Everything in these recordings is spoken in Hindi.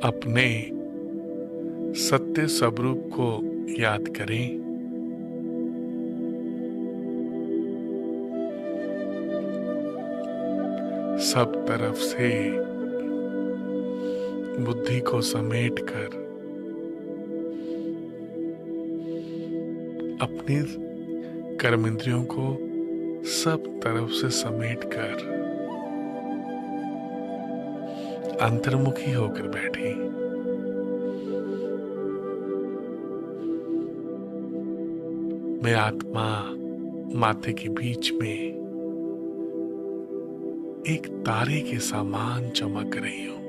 अपने सत्य स्वरूप को याद करें। सब तरफ से बुद्धि को समेटकर अपनी कर्मेंद्रियों को सब तरफ से समेटकर अंतर्मुखी होकर बैठे। मैं आत्मा माथे के बीच में एक तारे के समान चमक रही हूं।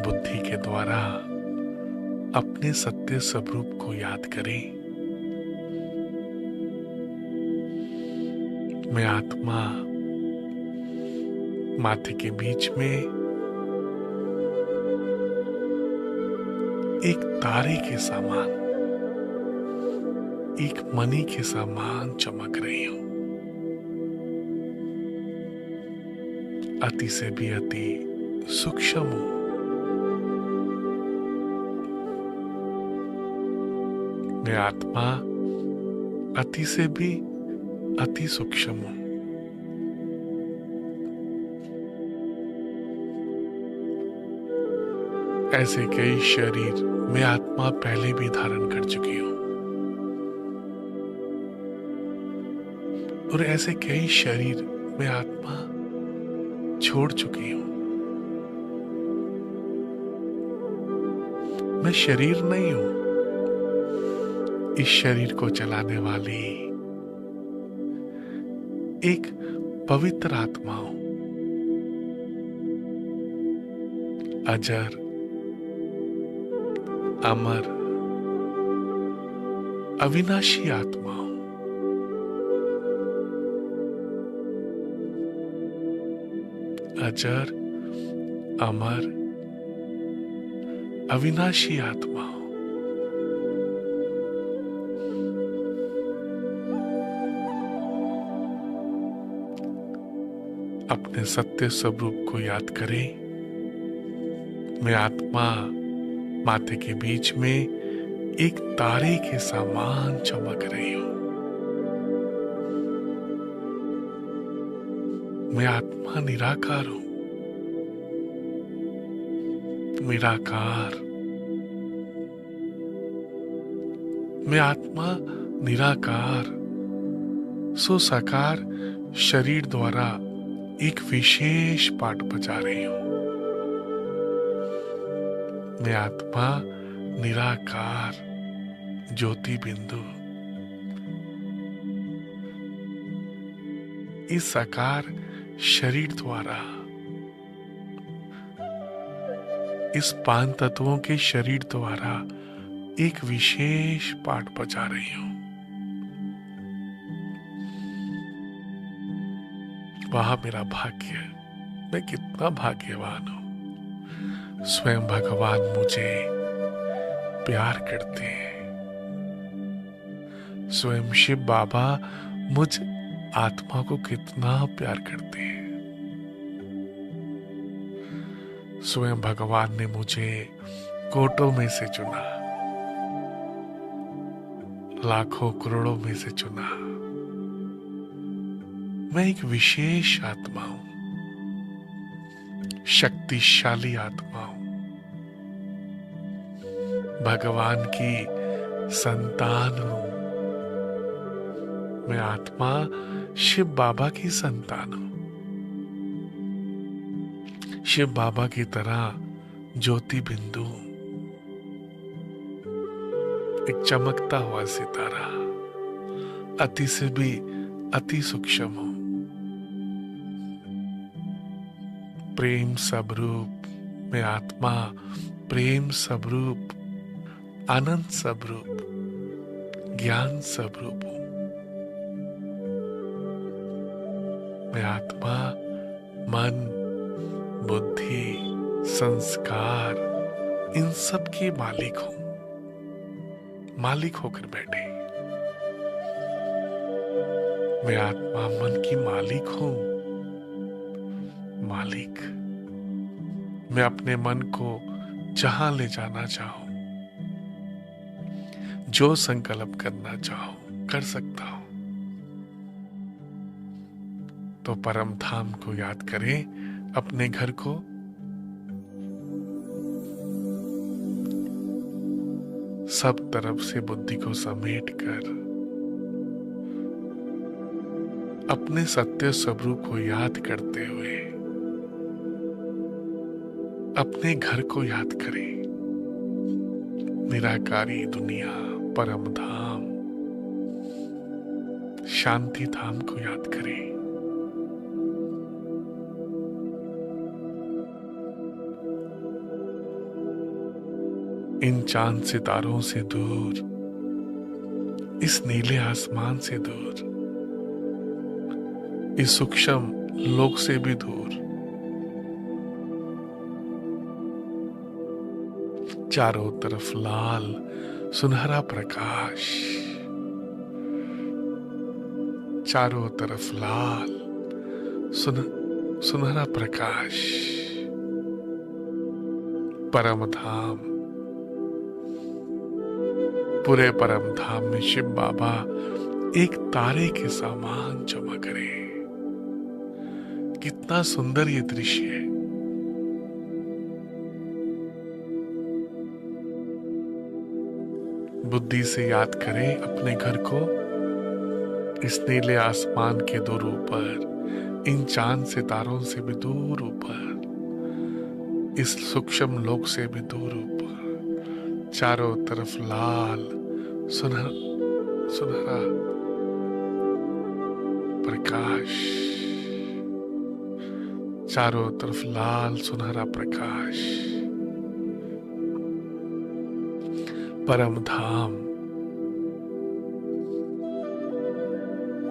बुद्धि के द्वारा अपने सत्य स्वरूप को याद करें। मैं आत्मा माथे के बीच में एक तारे के समान, एक मणि के समान चमक रही हूं। अति से भी अति सूक्ष्म हूं। मैं आत्मा अति से भी अति सूक्ष्म हूं। ऐसे कई शरीर मैं आत्मा पहले भी धारण कर चुकी हूं और ऐसे कई शरीर मैं आत्मा छोड़ चुकी हूं। मैं शरीर नहीं हूं, इस शरीर को चलाने वाली एक पवित्र आत्मा हूं। अजर, अमर, अविनाशी आत्मा हूं। अजर, अमर, अविनाशी आत्मा हूं। अपने सत्य स्वरूप को याद करें। मैं आत्मा माथे के बीच में एक तारे के समान चमक रही हूं। मैं आत्मा निराकार हूं। निराकार। मैं आत्मा निराकार सो साकार शरीर द्वारा एक विशेष पाठ बजा रही हूं। मैं आत्मा निराकार ज्योति बिंदु इस साकार शरीर द्वारा इस 5 तत्वों के शरीर द्वारा एक विशेष पाठ बजा रही हूं। वहां मेरा भाग्य, मैं कितना भाग्यवान हूं। स्वयं भगवान मुझे प्यार करते हैं। स्वयं शिव बाबा मुझ आत्मा को कितना प्यार करते हैं। स्वयं भगवान ने मुझे कोटों में से चुना, लाखों करोड़ों में से चुना। मैं एक विशेष आत्मा हूं, शक्तिशाली आत्मा हूं, भगवान की संतान हूं। मैं आत्मा शिव बाबा की संतान हूं। शिव बाबा की तरह ज्योति बिंदु, एक चमकता हुआ सितारा, अति से भी अति सूक्ष्म हूं। प्रेम स्वरूप मैं आत्मा, प्रेम स्वरूप, आनंद स्वरूप, ज्ञान स्वरूप हूं। मैं आत्मा मन, बुद्धि, संस्कार इन सब की मालिक हूं। मालिक होकर बैठे। मैं आत्मा मन की मालिक हूं। मालिक, मैं अपने मन को जहां ले जाना चाहूं, जो संकल्प करना चाहूं कर सकता हूं। तो परम धाम को याद करें, अपने घर को। सब तरफ से बुद्धि को समेट कर अपने सत्य स्वरूप को याद करते हुए अपने घर को याद करें। निराकारी दुनिया, परम धाम, शांति धाम को याद करें। इन चांद सितारों से दूर, इस नीले आसमान से दूर, इस सूक्ष्म लोक से भी दूर, चारों तरफ लाल सुनहरा प्रकाश, चारों तरफ लाल सुनहरा प्रकाश, परम धाम। पूरे परम धाम में शिव बाबा एक तारे के समान चमक रहे हैं। कितना सुंदर ये दृश्य है। बुद्धि से याद करें अपने घर को। इस नीले आसमान के दूर ऊपर, इन चांद सितारों से भी दूर ऊपर, इस सूक्ष्म लोक से भी दूर ऊपर, चारों तरफ लाल सुनहरा प्रकाश, चारों तरफ लाल सुनहरा प्रकाश, परम धाम।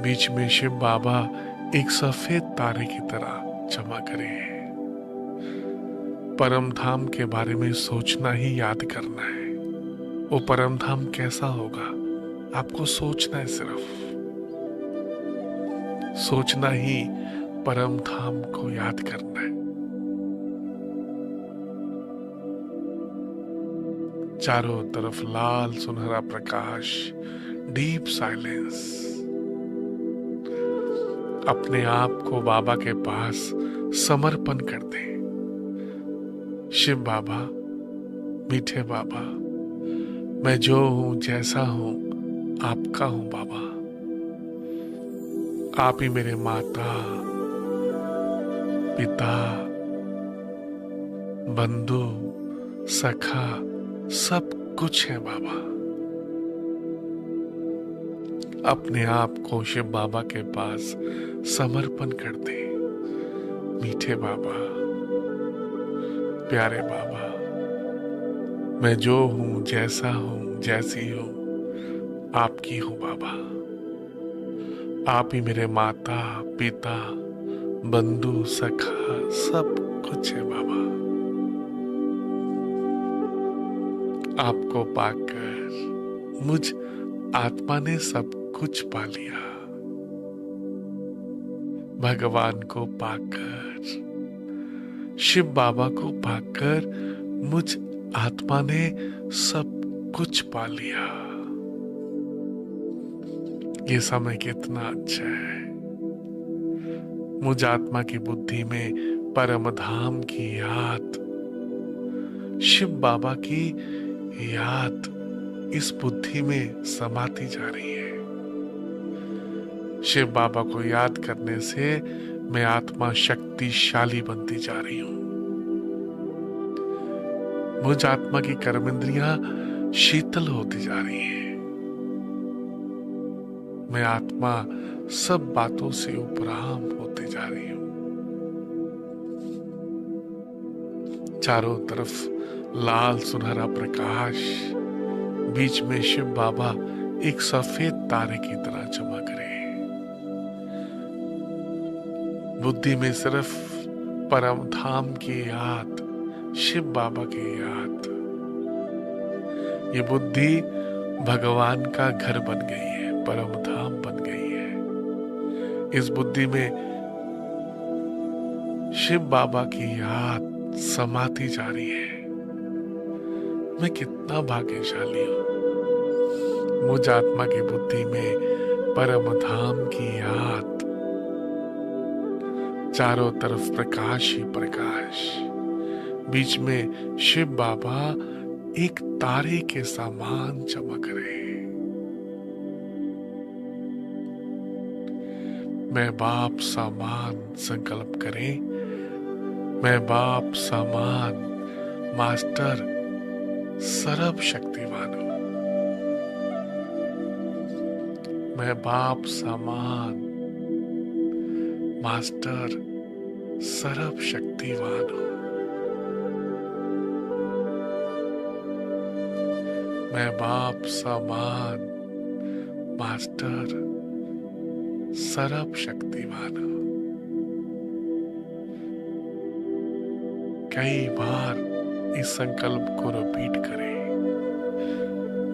बीच में शिव बाबा एक सफेद तारे की तरह चमक रहे हैं। परम धाम के बारे में सोचना ही याद करना है। वो परम धाम कैसा होगा आपको सोचना है। सिर्फ सोचना ही परम धाम को याद करना है। चारों तरफ लाल सुनहरा प्रकाश, डीप साइलेंस। अपने आप को बाबा के पास समर्पण कर दे। शिव बाबा, मीठे बाबा, मैं जो हूं, जैसा हूं, आपका हूं बाबा। आप ही मेरे माता, पिता, बंधु, सखा, सब कुछ है बाबा। अपने आप को शिव बाबा के पास समर्पण कर दे। मीठे बाबा, प्यारे बाबा, मैं जो हूं, जैसा हूं, जैसी हूं, आपकी हूं बाबा। आप ही मेरे माता, पिता, बंधु, सखा, सब कुछ है बाबा। आपको पाकर मुझ आत्मा ने सब कुछ पा लिया। भगवान को पाकर, शिव बाबा को पाकर मुझ आत्मा ने सब कुछ पा लिया। ये समय कितना अच्छा है। मुझ आत्मा की बुद्धि में परम धाम की याद, शिव बाबा की याद इस बुद्धि में समाती जा रही है। शिव बाबा को याद करने से मैं आत्मा शक्तिशाली बनती जा रही हूं। मुझ आत्मा की कर्मेंद्रियां शीतल होती जा रही हैं। मैं आत्मा सब बातों से उपराम होते जा रही हूं। चारों तरफ लाल सुनहरा प्रकाश, बीच में शिव बाबा एक सफेद तारे की तरह चमक रहे हैं। बुद्धि में सिर्फ परम धाम की याद, शिव बाबा की याद। ये बुद्धि भगवान का घर बन गई है, परम धाम बन गई है। इस बुद्धि में शिव बाबा की याद समाती जा रही है। मैं कितना भाग्यशाली हूं। मुझ आत्मा की बुद्धि में परम धाम की याद, चारों तरफ प्रकाश ही प्रकाश, बीच में शिव बाबा एक तारे के समान चमक रहे। मैं बाप समान संकल्प करें, मैं बाप समान मास्टर सर्व शक्तिवान हूं। मैं बाप समान मास्टर सर्व शक्तिवान हूं। मैं बाप समान मास्टर सर्व शक्तिवान हूं। कई बार इस संकल्प को रिपीट करें।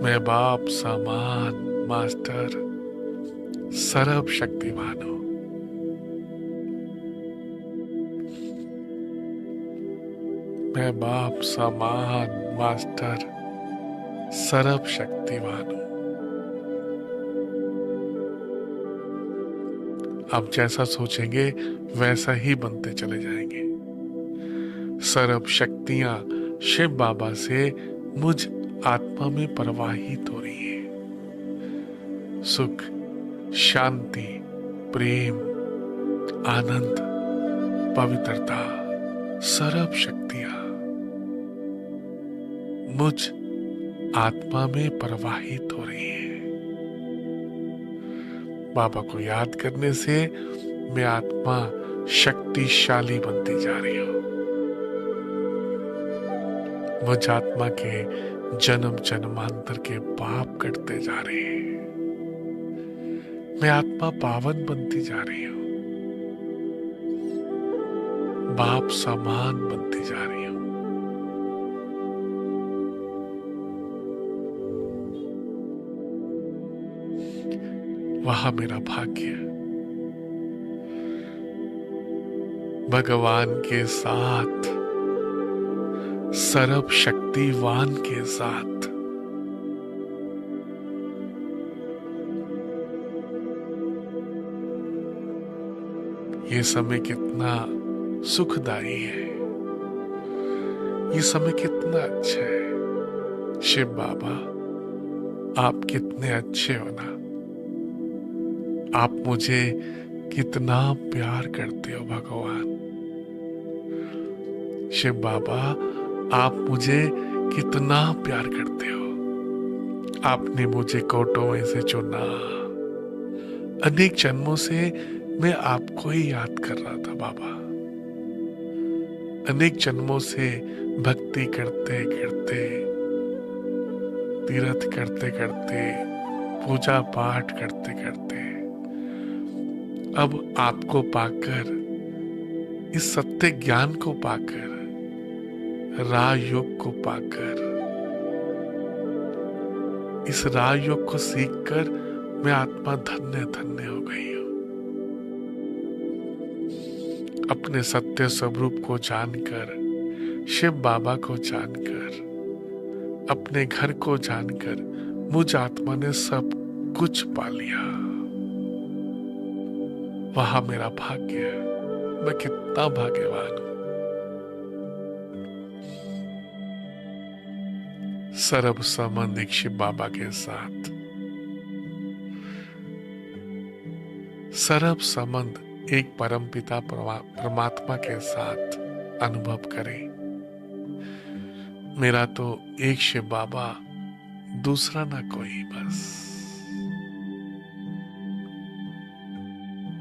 मैं बाप समान मास्टर सर्व शक्तिवान हूं। मैं बाप समान मास्टर सर्व शक्तिवान हूं। आप जैसा सोचेंगे वैसा ही बनते चले जाएंगे। सर्व शक्तियां शिव बाबा से मुझ आत्मा में प्रवाहित हो रही है। सुख, शांति, प्रेम, आनंद, पवित्रता, सर्व शक्तियां मुझ आत्मा में प्रवाहित हो रही है। बाबा को याद करने से मैं आत्मा शक्तिशाली बनती जा रही हूं। मुझ आत्मा के जन्म जन्मांतर के पाप कटते जा रहे हैं। मैं आत्मा पावन बनती जा रही हूं। बाप समान बनती जा रही हूं। वह मेरा भाग्य भगवान के साथ, सर्व शक्तिवान के साथ ये समय कितना सुखदायी है। ये समय कितना अच्छा है। शिव बाबा, आप कितने अच्छे हो ना। आप मुझे कितना प्यार करते हो भगवान। शिव बाबा, आप मुझे कितना प्यार करते हो। आपने मुझे कोटों में से चुना। अनेक जन्मों से मैं आपको ही याद कर रहा था बाबा। अनेक जन्मों से भक्ति करते करते, तीर्थ करते करते, पूजा पाठ करते करते, अब आपको पाकर, इस सत्य ज्ञान को पाकर, राजयोग को पाकर, इस राजयोग को सीखकर मैं आत्मा धन्य धन्य हो गई हूं। अपने सत्य स्वरूप को जानकर, शिव बाबा को जानकर, अपने घर को जानकर मुझ आत्मा ने सब कुछ पा लिया। वह मेरा भाग्य है। मैं कितना भाग्यवान हूं। सर्व संबंध एक शिव बाबा के साथ, सर्व संबंध एक परमपिता परमात्मा के साथ अनुभव करें। मेरा तो एक शिव बाबा, दूसरा ना कोई, बस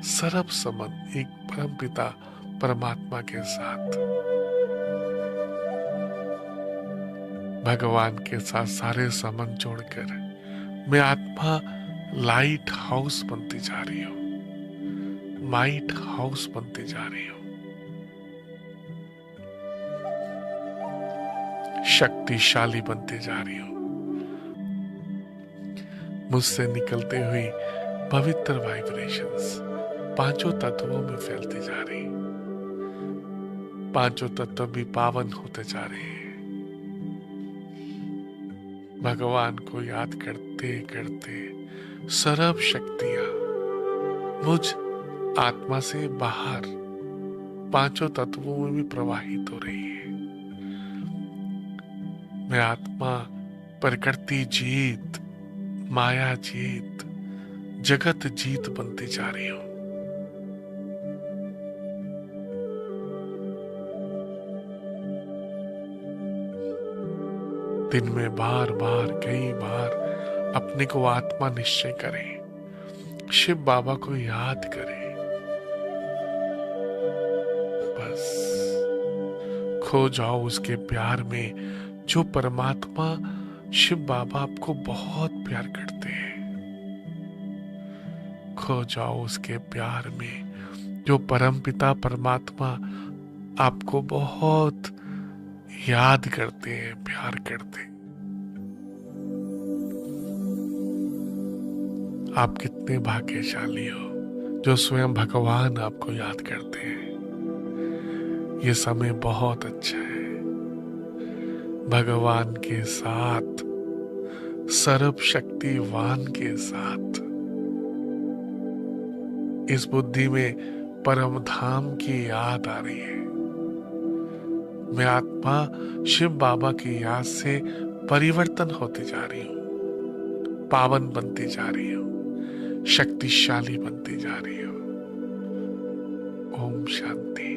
सर्व संबंध एक परमपिता परमात्मा के साथ, भगवान के साथ सारे संबंध जोड़कर मैं आत्मा लाइट हाउस बनती जा रही हूं। लाइट हाउस बनती जा रही हूं। शक्तिशाली बनती जा रही हूं। मुझसे निकलते हुए पवित्र वाइब्रेशंस पांचों तत्वों में फैलती जा रही। पांचों तत्व भी पावन होते जा रहे हैं। भगवान को याद करते करते सर्व शक्तियां मुझ आत्मा से बाहर पांचों तत्वों में भी प्रवाहित हो रही है। मैं आत्मा प्रकृति जीत, माया जीत, जगत जीत बनती जा रही हूं। दिन में बार बार कई बार अपने को आत्मा निश्चय करें, शिव बाबा को याद करें। बस खो जाओ उसके प्यार में, जो परमात्मा शिव बाबा आपको बहुत प्यार करते हैं। खो जाओ उसके प्यार में, जो परमपिता परमात्मा आपको बहुत याद करते हैं, प्यार करते हैं। आप कितने भाग्यशाली हो जो स्वयं भगवान आपको याद करते हैं। ये समय बहुत अच्छा है। भगवान के साथ, सर्व शक्तिवान के साथ, इस बुद्धि में परम धाम की याद आ रही है। मैं आत्मा शिव बाबा की याद से परिवर्तन होती जा रही हूं, पावन बनती जा रही हूं, शक्तिशाली बनती जा रही हूं। ओम शांति।